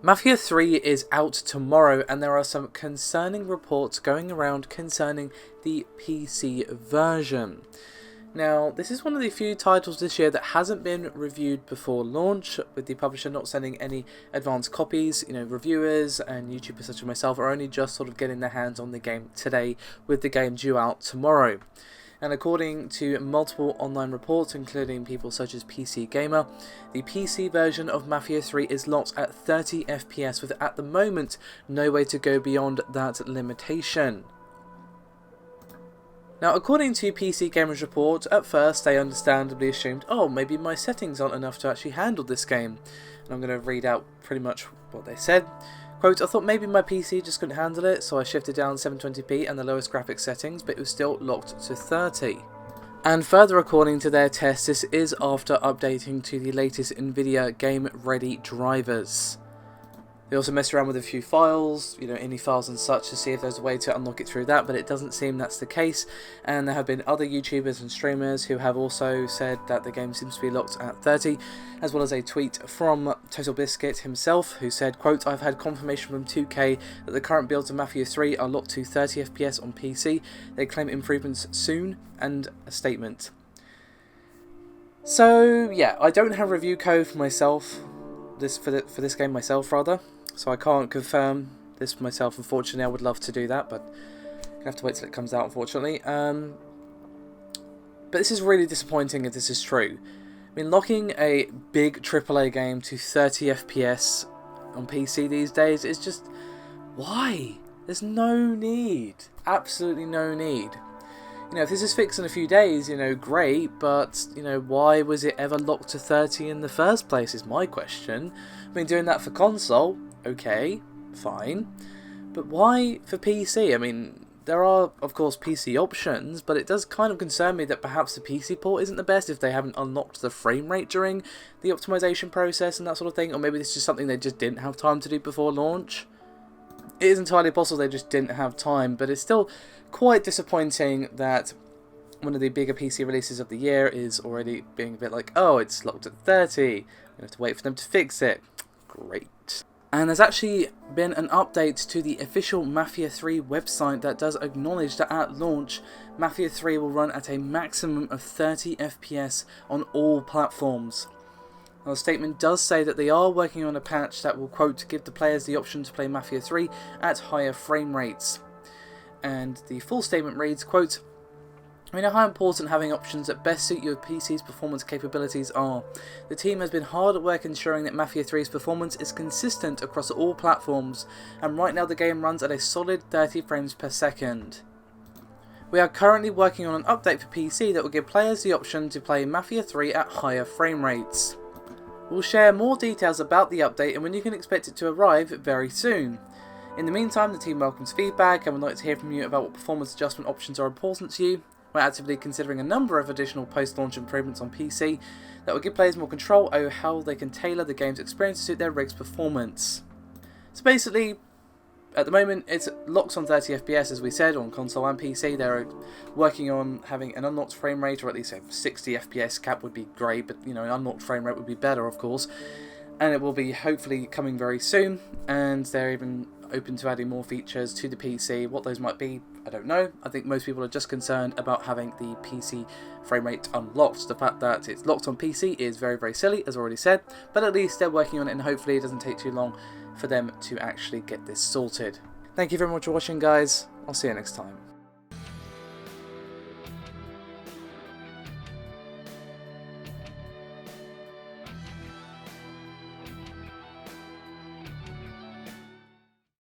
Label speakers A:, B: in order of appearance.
A: Mafia 3 is out tomorrow, and there are some concerning reports going around concerning the PC version. Now, this is one of the few titles this year that hasn't been reviewed before launch, with the publisher not sending any advanced copies. Reviewers and YouTubers such as myself are only just sort of getting their hands on the game today, with the game due out tomorrow. And according to multiple online reports, including people such as PC Gamer, the PC version of Mafia 3 is locked at 30 FPS, with at the moment no way to go beyond that limitation. Now, according to PC Gamer's report, at first they understandably assumed, oh, maybe my settings aren't enough to actually handle this game. And I'm going to read out pretty much what they said. Quote, I thought maybe my PC just couldn't handle it, so I shifted down 720p and the lowest graphics settings, but it was still locked to 30. And further, according to their test, this is after updating to the latest NVIDIA Game Ready drivers. They also messed around with a few files, INI files and such, to see if there's a way to unlock it through that, but it doesn't seem that's the case. And there have been other YouTubers and streamers who have also said that the game seems to be locked at 30, as well as a tweet from Total Biscuit himself, who said, quote, I've had confirmation from 2K that the current builds of Mafia 3 are locked to 30 FPS on PC. They claim improvements soon, and a statement. So, yeah, I don't have review code for myself, for this game myself, rather. So I can't confirm this myself, unfortunately. I would love to do that, but I'm going to have to wait till it comes out, unfortunately. But this is really disappointing if this is true. I mean, locking a big AAA game to 30 FPS on PC these days is just... why? There's no need. Absolutely no need. If this is fixed in a few days, great, but, why was it ever locked to 30 in the first place is my question. I mean, doing that for console, okay, fine, but why for PC? I mean, there are, of course, PC options, but it does kind of concern me that perhaps the PC port isn't the best if they haven't unlocked the frame rate during the optimization process and that sort of thing, or maybe this is just something they just didn't have time to do before launch. It is entirely possible they just didn't have time, but it's still quite disappointing that one of the bigger PC releases of the year is already being a bit like, oh, it's locked at 30, I'm going to have to wait for them to fix it. Great. And there's actually been an update to the official Mafia 3 website that does acknowledge that at launch, Mafia 3 will run at a maximum of 30 FPS on all platforms. Now, the statement does say that they are working on a patch that will, quote, give the players the option to play Mafia 3 at higher frame rates. And the full statement reads, quote, we know how important having options that best suit your PC's performance capabilities are. The team has been hard at work ensuring that Mafia 3's performance is consistent across all platforms, and right now the game runs at a solid 30 frames per second. We are currently working on an update for PC that will give players the option to play Mafia 3 at higher frame rates. We'll share more details about the update and when you can expect it to arrive very soon. In the meantime, the team welcomes feedback and would like to hear from you about what performance adjustment options are important to you. We're actively considering a number of additional post-launch improvements on PC that will give players more control over how they can tailor the game's experience to suit their rig's performance. So basically, at the moment, it's locked on 30 FPS, as we said, on console and PC. They're working on having an unlocked frame rate, or at least a 60 FPS cap would be great, but an unlocked frame rate would be better, of course. And it will be hopefully coming very soon, and they're even open to adding more features to the PC. What those might be, I don't know. I think most people are just concerned about having the PC frame rate unlocked. The fact that it's locked on PC is very, very silly, as already said, but at least they're working on it, and hopefully it doesn't take too long for them to actually get this sorted. Thank you very much for watching, guys. I'll see you next time.